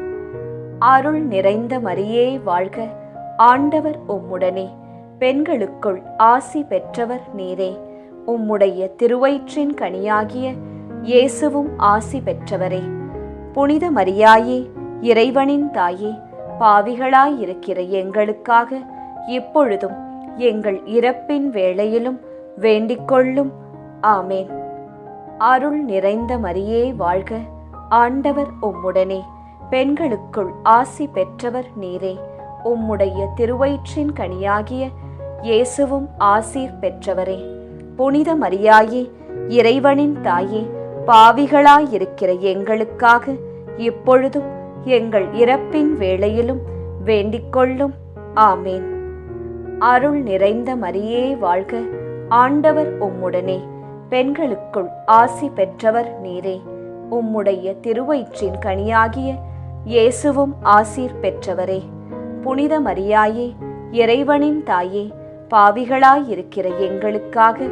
அருள் நிறைந்த மரியே வாழ்க. ஆண்டவர் உம்முடனே. பெண்களுக்குள் ஆசி பெற்றவர் நீரே. உம்முடைய திருவயிற்றின் கனியாகிய இயேசுவும் ஆசி பெற்றவரே. புனித மரியாயே, இறைவனின் தாயே, பாவிகளாயிருக்கிற எங்களுக்காக இப்பொழுதும் எங்கள் இறப்பின் வேளையிலும் வேண்டிக்கொள்ளும். ஆமேன். அருள் நிறைந்த மரியே வாழ்க. ஆண்டவர் உம்முடனே. பெண்களுக்குள் ஆசி பெற்றவர் நீரே. உம்முடைய திருவயிற்றின் கனியாகிய இயேசுவும் ஆசீர் பெற்றவரே. புனித மரியாயே, இறைவனின் தாயே, பாவிகளாயிருக்கிற எங்களுக்காக இப்பொழுதும் எங்கள் இறப்பின் வேளையிலும் வேண்டிக்கொள்ளும். ஆமேன். அருள் நிறைந்த மரியே வாழ்க. ஆண்டவர் உம்முடனே. பெண்களுக்குள் ஆசி பெற்றவர் நீரே. உம்முடைய திருவயிற்றின் கனியாகிய இயேசுவும் ஆசீர் பெற்றவரே. புனித மரியாயே, இறைவனின் தாயே, பாவிகளாயிருக்கிற எங்களுக்காக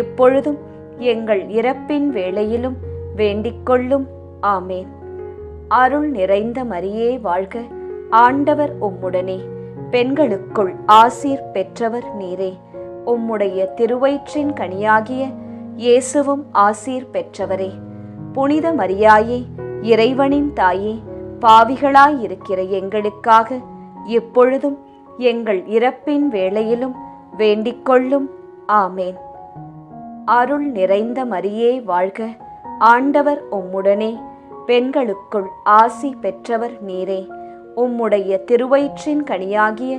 இப்பொழுதும் எங்கள் இறப்பின் வேளையிலும் வேண்டிக்கொள்ளும். ஆமேன். அருள் நிறைந்த மரியே வாழ்க. ஆண்டவர் உம்முடனே. பெண்களுக்குள் ஆசீர் பெற்றவர் நீரே. உம்முடைய திருவயிற்றின் கனியாகிய இயேசுவும் ஆசீர் பெற்றவரே. புனித மரியாயே, இறைவனின் தாயே, பாவிகளாயிருக்கிற எங்களுக்காக இப்பொழுதும் எங்கள் இறப்பின் வேளையிலும் வேண்டிக்கொள்ளும். ஆமேன். அருள் நிறைந்த மரியே வாழ்க. ஆண்டவர் உம்முடனே. பெண்களுக்குள் ஆசி பெற்றவர் நீரே. உம்முடைய திருவயிற்றின் கனியாகிய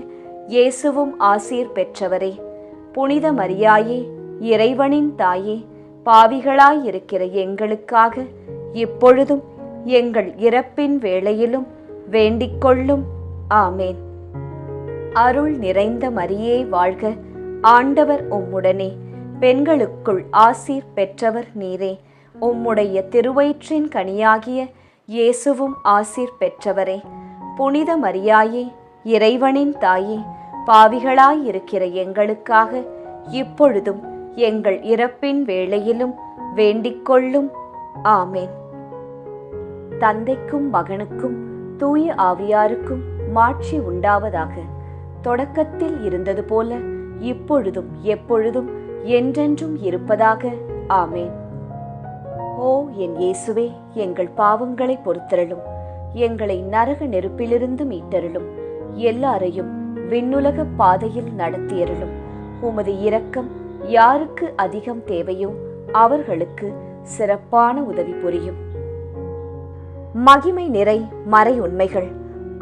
இயேசுவும் ஆசீர் பெற்றவரே. புனித மரியாயே, இறைவனின் தாயே, பாவிகளாயிருக்கிற எங்களுக்காக இப்பொழுதும் எங்கள் இறப்பின் வேளையிலும் வேண்டிக் கொள்ளும். ஆமேன். அருள் நிறைந்த மரியே வாழ்க, ஆண்டவர் உம்முடனே, பெண்களுக்குள் ஆசீர் பெற்றவர் நீரே. உம்முடைய திருவயிற்றின் கனியாகிய இயேசுவும் ஆசீர் பெற்றவரே. புனித மரியாயே, இறைவனின் தாயே, பாவிகளாயிருக்கிற எங்களுக்காக இப்பொழுதும் எங்கள் இறப்பின் வேளையிலும் வேண்டிக் கொள்ளும். ஆமேன். தந்தைக்கும் மகனுக்கும் தூய ஆவியாருக்கும் மாட்சி உண்டாவதாக. தொடக்கத்தில் இருந்தது போல இப்பொழுதும் எப்பொழுதும் என்றென்றும் இருப்பதாக. ஆமேன். ஓ என் இயேசுவே, எங்கள் பாவங்களை பொறுத்தருளும், எங்களை நரக நெருப்பிலிருந்து மீட்டருளும், எல்லாரையும் விண்ணுலக பாதையில் நடத்தியருளும். உமது இரக்கம் யாருக்கு அதிகம் தேவையோ அவர்களுக்கு சிறப்பான உதவி புரியும். மகிமை நிறை மறை உண்மைகள்.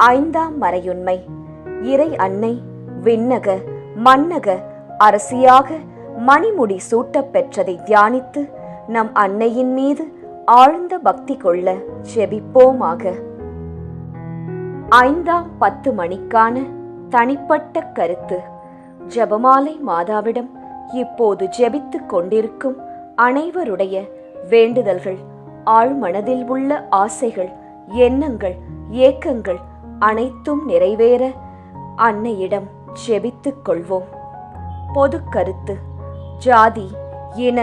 5ஆம் மறையுண்மை. இறை அன்னை விண்ணக மன்னக அரசியாக மணிமுடி சூட்டப் பெற்றதை தியானித்து நம் அன்னையின் மீது ஆழ்ந்த பக்தி கொள்ள ஜெபிப்போமாக. 5ஆம் 10 மணிக்கான தனிப்பட்ட கருத்து. ஜெபமாலை மாதாவிடம் இப்போது ஜெபித்துக் கொண்டிருக்கும் அனைவருடைய வேண்டுதல்கள், ஆழ்மனதில் உள்ள ஆசைகள், எண்ணங்கள், ஏக்கங்கள் அனைத்தும் நிறைவேற அன்னையிடம் ஜெபித்துக் கொள்வோம். பொது கருத்து. ஜாதி, இன,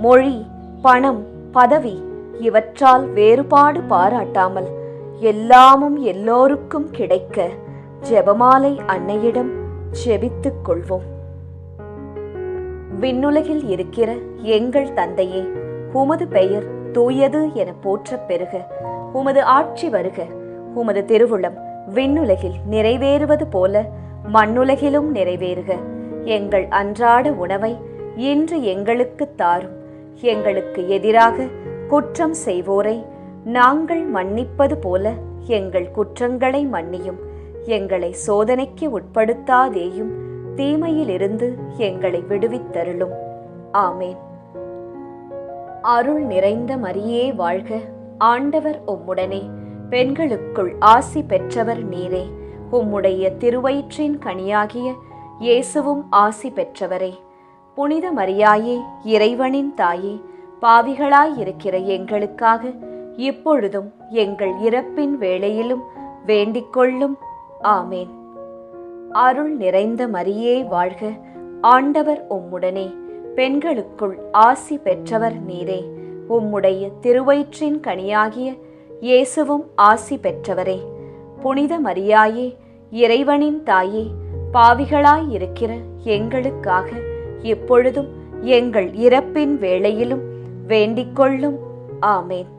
மொழி, பணம், பதவி இவற்றால் வேறுபாடு பாராட்டாமல் எல்லாமும் எல்லோருக்கும் கிடைக்க ஜெபமாலை அன்னையிடம் ஜெபித்துக் கொள்வோம். விண்ணுலகில் இருக்கிற எங்கள் தந்தையே, உமது பெயர் தூயது என போற்றப் பெறுக. உமது ஆட்சி வருக. உமது திருவுளம் விண்ணுலகில் நிறைவேறுவது போல மண்ணுலகிலும் நிறைவேறுக. எங்கள் அன்றாட உணவை இன்று எங்களுக்கு தாரும். எங்களுக்கு எதிராக குற்றம் செய்வோரை நாங்கள் மன்னிப்பது போல எங்கள் குற்றங்களை மன்னியும். எங்களை சோதனைக்கு உட்படுத்தாதேயும், தீமையிலிருந்து எங்களை விடுவித்தருளும். ஆமேன். அருள் நிறைந்த மரியே வாழ்க, ஆண்டவர் உம்முடனே, பெண்களுக்குள் ஆசி பெற்றவர் நீரே. உம்முடைய திருவயிற்றின் கனியாகிய இயேசுவும் ஆசி பெற்றவரே. புனித மரியாயே, இறைவனின் தாயே, பாவிகளாயிருக்கிற எங்களுக்காக இப்பொழுதும் எங்கள் இறப்பின் வேளையிலும் வேண்டிக் கொள்ளும். ஆமேன். அருள் நிறைந்த மரியே வாழ்க, ஆண்டவர் உம்முடனே, பெண்களுக்குள் ஆசி பெற்றவர் நீரே. உம்முடைய திருவயிற்றின் கனியாகிய இயேசுவும் ஆசி பெற்றவரே. புனித மரியாயே, இறைவனின் தாயே, பாவிகளாயிருக்கிற எங்களுக்காக இப்பொழுதும் எங்கள் இறப்பின் வேளையிலும் வேண்டிக் கொள்ளும். ஆமேன்.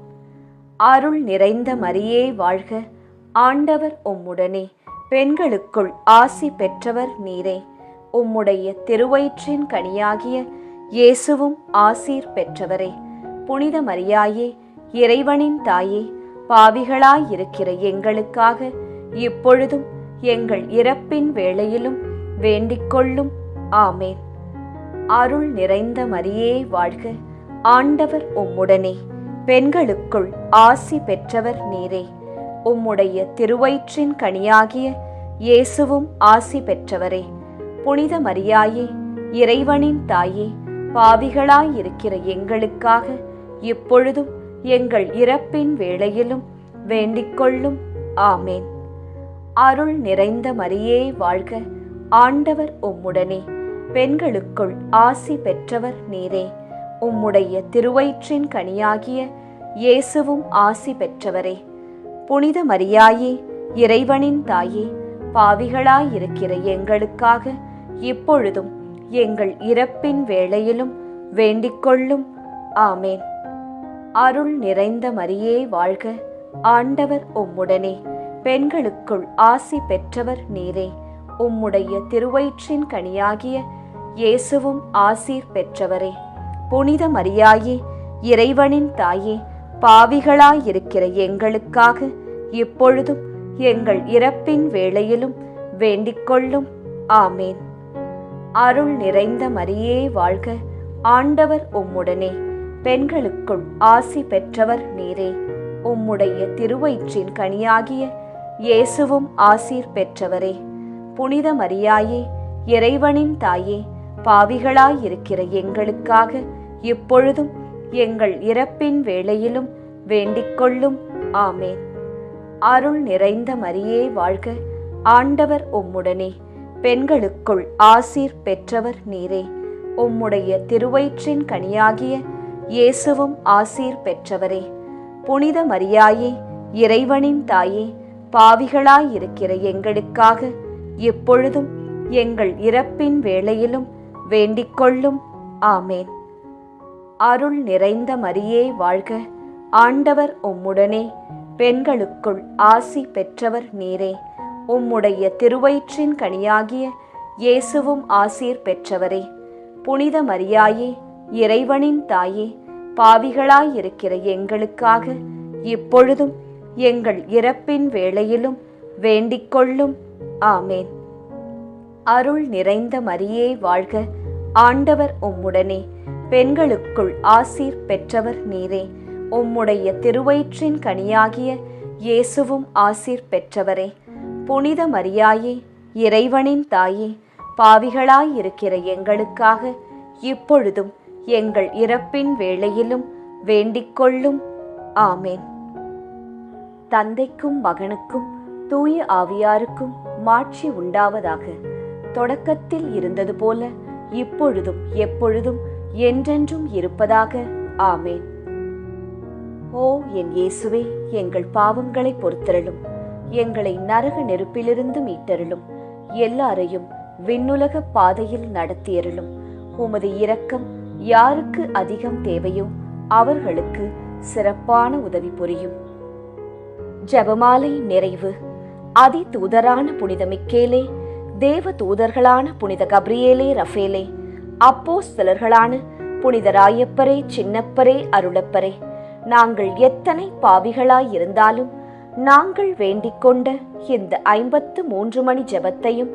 அருள் நிறைந்த மரியே வாழ்க, ஆண்டவர் உம்முடனே, பெண்களுக்குள் ஆசி பெற்றவர் நீரே. உம்முடைய திருவயிற்றின் கனியாகிய இயேசுவும் ஆசீர் பெற்றவரே. புனித மரியாயே, இறைவனின் தாயே, பாவிகளாயிருக்கிற எங்களுக்காக இப்பொழுதும் எங்கள் இறப்பின் வேளையிலும் வேண்டிக் கொள்ளும். ஆமேன். அருள் நிறைந்த மரியே வாழ்க, ஆண்டவர் உம்முடனே, பெண்களுக்குள் ஆசி பெற்றவர் நீரே. உம்முடைய திருவயிற்றின் கனியாகிய இயேசுவும் ஆசி பெற்றவரே. புனித மரியாயே, இறைவனின் தாயே, பாவிகளாயிருக்கிற எங்களுக்காக இப்பொழுதும் எங்கள் இறப்பின் வேளையிலும் வேண்டிக் கொள்ளும். ஆமேன். அருள் நிறைந்த மரியே வாழ்க, ஆண்டவர் உம்முடனே, பெண்களுக்குள் ஆசி பெற்றவர் நீரே. உம்முடைய திருவயிற்றின் கனியாகிய இயேசுவும் ஆசி பெற்றவரே. புனித மரியாயே, இறைவனின் தாயே, பாவிகளாயிருக்கிற எங்களுக்காக இப்பொழுதும் எங்கள் இறப்பின் வேளையிலும் வேண்டிக் கொள்ளும். ஆமேன். அருள் நிறைந்த மரியே வாழ்க, ஆண்டவர் உம்முடனே, பெண்களுக்குள் ஆசி பெற்றவர் நீரே. உம்முடைய திருவயிற்றின் கனியாகிய இயேசுவும் ஆசீர் பெற்றவரே. புனித மரியாயே, இறைவனின் தாயே, பாவிகளாயிருக்கிற எங்களுக்காக இப்பொழுதும் எங்கள் இறப்பின் வேளையிலும் வேண்டிக் கொள்ளும். ஆமேன். அருள் நிறைந்த மரியே வாழ்க, ஆண்டவர் உம்முடனே, பெண்களுக்குள் ஆசி பெற்றவர் நீரே. உம்முடைய திருவயிற்றின் கனியாகிய இயேசுவும் ஆசீர் பெற்றவரே. புனித மரியாயே, இறைவனின் தாயே, பாவிகளாயிருக்கிற எங்களுக்காக இப்பொழுதும் எங்கள் இறப்பின் வேளையிலும் வேண்டிக்கொள்ளும். ஆமேன். அருள் நிறைந்த மரியே வாழ்க, ஆண்டவர் உம்முடனே, பெண்களுக்குள் ஆசீர் பெற்றவர் நீரே. உம்முடைய திருவயிற்றின் கனியாகிய இயேசுவும் ஆசீர் பெற்றவரே. புனித மரியாயே, இறைவனின் தாயே, பாவிகளாயிருக்கிற எங்களுக்காக இப்பொழுதும் எங்கள் இறப்பின் வேளையிலும் வேண்டிக்கொள்ளும். ஆமேன். அருள் நிறைந்த மரியே வாழ்க, ஆண்டவர் உம்முடனே, பெண்களுக்குள் ஆசி பெற்றவர் நீரே. உம்முடைய திருவயிற்றின் கனியாகிய இயேசுவும் ஆசீர் பெற்றவரே. புனித மரியாயே, இறைவனின் தாயே, பாவிகளாயிருக்கிற எங்களுக்காக இப்பொழுதும் எங்கள் இறப்பின் வேளையிலும் வேண்டிக்கொள்ளும். ஆமேன். அருள் நிறைந்த மரியே வாழ்க, ஆண்டவர் உம்முடனே, பெண்களுக்குள் ஆசீர் பெற்றவர் நீரே. உம்முடைய திருவயிற்றின் கனியாகிய இயேசுவும் ஆசீர் பெற்றவரே. புனித மரியாயே, இறைவனின் தாயே, பாவிகளாயிருக்கிற எங்களுக்காக இப்பொழுதும் எங்கள் இறப்பின் வேளையிலும் வேண்டிக்கொள்ளும். ஆமேன். தந்தைக்கும் மகனுக்கும் தூய ஆவியாருக்கும் மாட்சி உண்டாவதாக. தொடக்கத்தில் இருந்தது போல இப்பொழுதும் எப்பொழுதும் என்றென்றும் இருப்பதாக. ஆமேன். ஓ என் இயேசுவே, எங்கள் பாவங்களை பொறுத்தருளும், எங்களை நரக நெருப்பிலிருந்து மீட்டருளும், எல்லாரையும் விண்ணுலக பாதையில் நடத்தியருளும். உமது இரக்கம் யாருக்கு அதிகம் தேவையோ அவர்களுக்கு சிறப்பான உதவி புரியும். ஜெபமாலை நிறைவு. அதி தூதரான புனித மிக்கேலே, தேவ தூதர்களான புனித கப்ரியேலே ரஃபேலே, அப்போஸ்தலர்களான புனித ராயப்பரே, சின்னப்பரே, அருளப்பரே, நாங்கள் எத்தனை பாவிகளாயிருந்தாலும் நாங்கள் வேண்டிக் கொண்ட இந்த 53 மணி ஜெபத்தையும்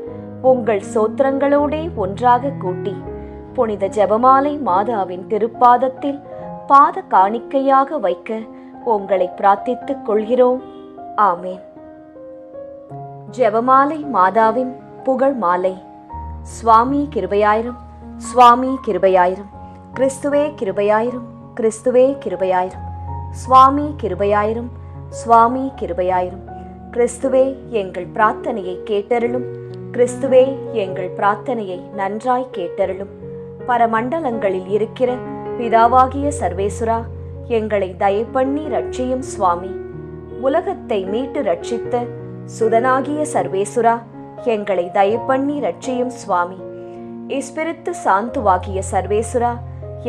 உங்கள் சோத்திரங்களோடே ஒன்றாக கூட்டி புனித ஜெபமாலை மாதாவின் திருப்பாதத்தில் பாத காணிக்கையாக வைக்க உங்களை பிரார்த்தித்துக் கொள்கிறோம். ஆமேன். ஜெபமாலை மாதாவின் புகழ் மாலை. சுவாமி கிருபையாயிரும், சுவாமி கிருபையாயிரும், கிறிஸ்துவே கிருபையாயிரும், கிறிஸ்துவே கிருபையாயிரும், சுவாமி கிருபையாயிரும், சுவாமி கிருபையாயிரும். கிறிஸ்துவே எங்கள் பிரார்த்தனையை கேட்டருளும், கிறிஸ்துவே எங்கள் பிரார்த்தனையை நன்றாய் கேட்டருளும். பரமண்டலங்களில் இருக்கிற பிதாவாகிய சர்வேசுரா, எங்களை தயப்பண்ணி ரட்சியும் சுவாமி. உலகத்தை மீட்டு ரட்சித்த சுதனாகிய சர்வேசுரா, எங்களை தயப்பண்ணி ரட்சியும் சுவாமி. இஸ்பிரித்து சாந்துவாகிய சர்வேசுரா,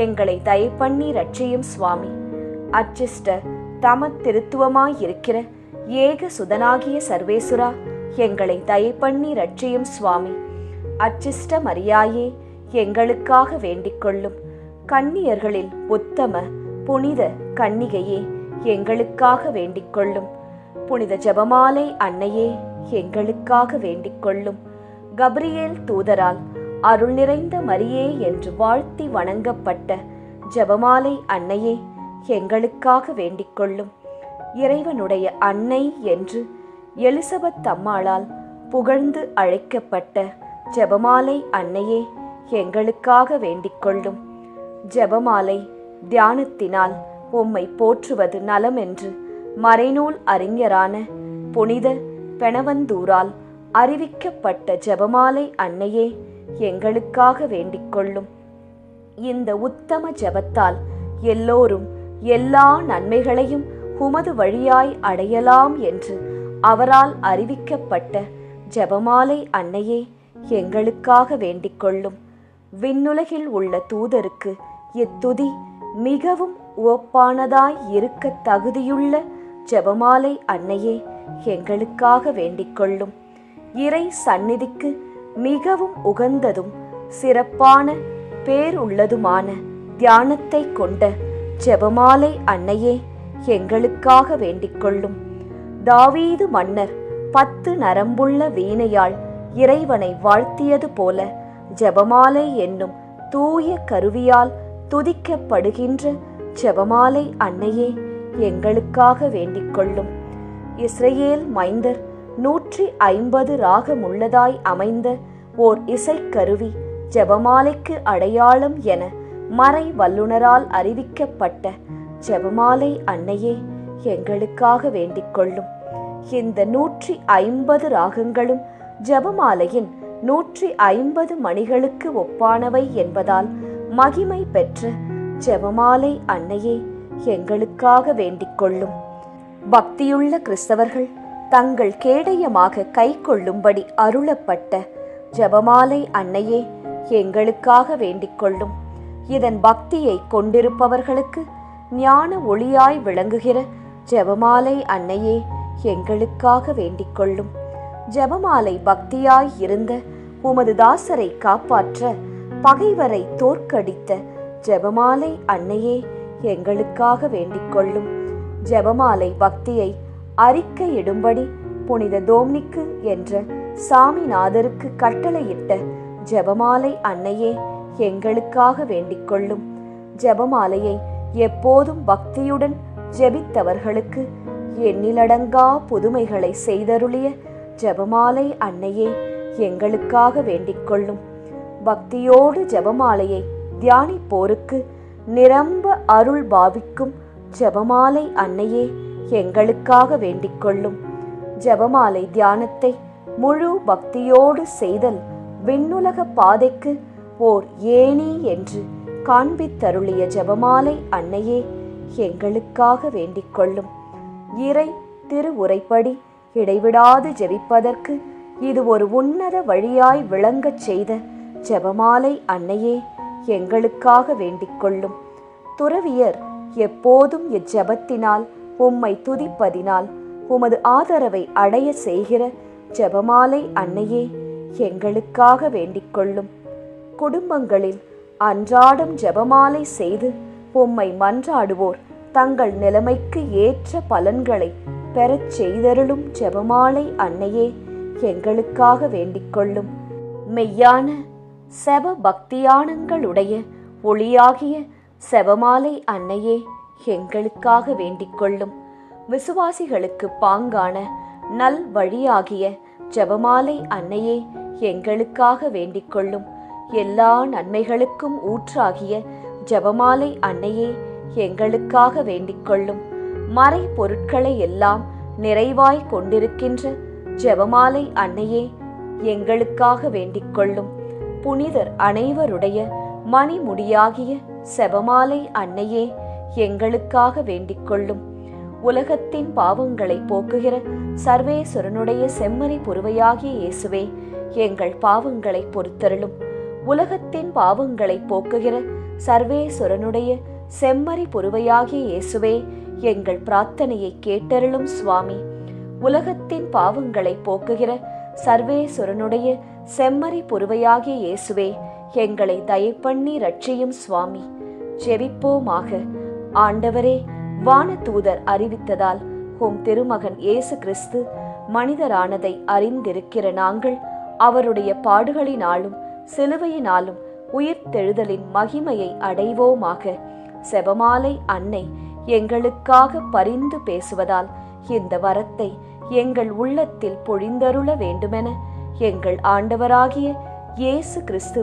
எங்களை தயப்பண்ணி ரட்சியும் சுவாமி. அச்சிஷ்ட தம திருத்துவமாயிருக்கிற ஏக சுதனாகிய சர்வேசுரா, எங்களை தயப்பண்ணி ரட்சியும் சுவாமி. அச்சிஷ்ட மரியாயே, எங்களுக்காக வேண்டிக்கொள்ளும். கன்னியர்களில் உத்தம புனித கன்னிகையே, எங்களுக்காக வேண்டிக்கொள்ளும். புனித ஜெபமாலை அன்னையே, எங்களுக்காக வேண்டிக்கொள்ளும். கப்ரியேல் தூதரால் அருள் நிறைந்த மரியே என்று வாழ்த்தி வணங்கப்பட்ட ஜெபமாலை அன்னையே, எங்களுக்காக வேண்டிக்கொள்ளும். இறைவனுடைய அன்னை என்று எலிசபெத் அம்மாளால் புகழ்ந்து அழைக்கப்பட்ட ஜெபமாலை அன்னையே, எங்களுக்காக வேண்டிக்கொள்ளும். ஜெபமாலை தியானத்தினால் உம்மை போற்றுவது நலம் என்று மறைநூல் அறிஞரான புனித பெனவந்தூரால் அறிவிக்கப்பட்ட ஜெபமாலை அன்னையே, எங்களுக்காக வேண்டிக்கொள்ளும். இந்த உத்தம ஜெபத்தால் எல்லோரும் எல்லா நன்மைகளையும் உமது வழியாய் அடையலாம் என்று அவரால் அறிவிக்கப்பட்ட ஜெபமாலை அன்னையே, எங்களுக்காக வேண்டிக்கொள்ளும். விண்ணுலகில் உள்ள தூதருக்கு இத்துதி மிகவும் உவப்பானதாய் இருக்க தகுதியுள்ள ஜெபமாலை அன்னையே, எங்களுக்காக வேண்டிக்கொள்ளும். இறை சந்நிதிக்கு மிகவும் உகந்ததும் சிறப்பான பேருள்ளதுமான தியானத்தை கொண்ட ஜெபமாலை அன்னையே, எங்களுக்காக வேண்டிக்கொள்ளும். தாவீது மன்னர் 10 நரம்புள்ள வீணையால் இறைவனை வாழ்த்தியது போல ஜெபமாலை என்னும் தூய கருவியால் துதிக்கப்படுகின்ற ஜெபமாலை அன்னையே எங்களுக்காக வேண்டிக் கொள்ளும். இஸ்ரேல் மைந்தர் 150 ராகமுள்ளதாய் அமைந்த ஓர் இசைக்கருவி ஜெபமாலைக்கு அடையாளம் என மறை வல்லுனரால் அறிவிக்கப்பட்ட ஜெபமாலை அன்னையே எங்களுக்காக வேண்டிக் கொள்ளும். இந்த 150 ராகங்களும் ஜெபமாலையின் 150 மணிகளுக்கு ஒப்பானவை என்பதால் மகிமை பெற்ற ஜெபமாலை அன்னையே எங்களுக்காக வேண்டிக் கொள்ளும். பக்தியுள்ள கிறிஸ்தவர்கள் தங்கள் கேடயமாக கை கொள்ளும்படி அருளப்பட்ட ஜெபமாலை அன்னையே எங்களுக்காக வேண்டிக் கொள்ளும். இதன் பக்தியை கொண்டிருப்பவர்களுக்கு ஞான ஒளியாய் விளங்குகிற ஜெபமாலை அன்னையே எங்களுக்காக வேண்டிக் கொள்ளும். ஜெபமாலை பக்தியாய் இருந்த உமது தாசரை காப்பாற்ற பகைவரை தோற்கடித்த ஜெபமாலை அன்னையே எங்களுக்காக வேண்டிக் கொள்ளும். ஜெபமாலை பக்தியை அறிக்கையிடும்படி புனித தோம்னிக்கு என்ற சாமிநாதருக்கு கட்டளையிட்ட ஜெபமாலை அன்னையே எங்களுக்காக வேண்டிக் கொள்ளும். ஜெபமாலையை எப்போதும் பக்தியுடன் ஜெபித்தவர்களுக்கு எண்ணிலடங்கா புதுமைகளை செய்தருளிய ஜெபமாலை அன்னையே எங்களுக்காக வேண்டிக் கொள்ளும். பக்தியோடு ஜெபமாலையை தியானிப்போருக்கு நிரம்ப அருள் பாவிக்கும் ஜெபமாலை அன்னையே எங்களுக்காக வேண்டிக் கொள்ளும். ஜெபமாலை தியானத்தை முழு பக்தியோடு செய்தல் விண்ணுலக பாதைக்கு ஓர் ஏணி என்று காண்பித்தருளிய ஜெபமாலை அன்னையே எங்களுக்காக வேண்டிக் கொள்ளும். இறை திருவுரைப்படி இடைவிடாது ஜெபிப்பதற்கு இது ஒரு உன்னத வழியாய் விளங்கச் செய்த ஜெபமாலை அன்னையே எங்களுக்காக வேண்டிக் கொள்ளும். துறவியர் எப்போதும் இச்செபத்தினால் உம்மை துதிப்பதினால் உமது ஆதரவை அடைய செய்கிற ஜெபமாலை அன்னையே எங்களுக்காக வேண்டிக் கொள்ளும். குடும்பங்களில் அன்றாடம் ஜெபமாலை செய்து உம்மை மன்றாடுவோர் தங்கள் நிலைமைக்கு ஏற்ற பலன்களை பெறச் செய்தருளும் ஜெபமாலை அன்னையே எங்களுக்காக வேண்டிக் கொள்ளும். மெய்யான செப பக்தியானங்களுடைய ஒளியாகிய செபமாலை அன்னையே எங்களுக்காக வேண்டிக் கொள்ளும். விசுவாசிகளுக்கு பாங்கான நல் வழியாகிய ஜெபமாலை அன்னையே எங்களுக்காக வேண்டிக் கொள்ளும். எல்லா நன்மைகளுக்கும் ஊற்றாகிய ஜெபமாலை அன்னையே எங்களுக்காக வேண்டிக் கொள்ளும். மறை பொருட்களை எல்லாம் நிறைவாய் கொண்டிருக்கின்ற ஜெபமாலை அன்னையே எங்களுக்காக வேண்டிக் கொள்ளும். புனிதர் அனைவருடைய மணிமுடியாகிய செபமாலை அன்னையே எங்களுக்காக வேண்டிக் கொள்ளும். உலகத்தின் பாவங்களை போக்குகிற சர்வேஸ்வரனுடைய செம்மறி புருவையாகிய இயேசுவே எங்கள் பாவங்களை பொறுத்தருளும். உலகத்தின் பாவங்களை போக்குகிற சர்வேஸ்வரனுடைய செம்மறி புருவையாகிய இயேசுவே எங்கள் பிரார்த்தனையை கேட்டருளும் சுவாமி. உலகத்தின் பாவங்களை போக்குகிற சர்வேஸ்வரனுடைய செம்மறி புருவையாகிய இயேசுவே எங்களை தயப்பண்ணி ரட்சியும் சுவாமி. ஜெபிப்போமாக. ஆண்டவரே, வானதூதர் அறிவித்ததால் உம் திருமகன் இயேசு கிறிஸ்து மனிதரானதை அறிந்திருக்கிற நாங்கள் அவருடைய பாடுகளினாலும் சிலுவையினாலும் உயிர்த்தெழுதலின் மகிமையை அடைவோமாக. செபமாலை அன்னை எங்களுக்காக பரிந்து பேசுவதால் இந்த வரத்தை எங்கள் உள்ளத்தில் பொழிந்தருள வேண்டுமென எங்கள் ஆண்டவராகிய இயேசு கிறிஸ்து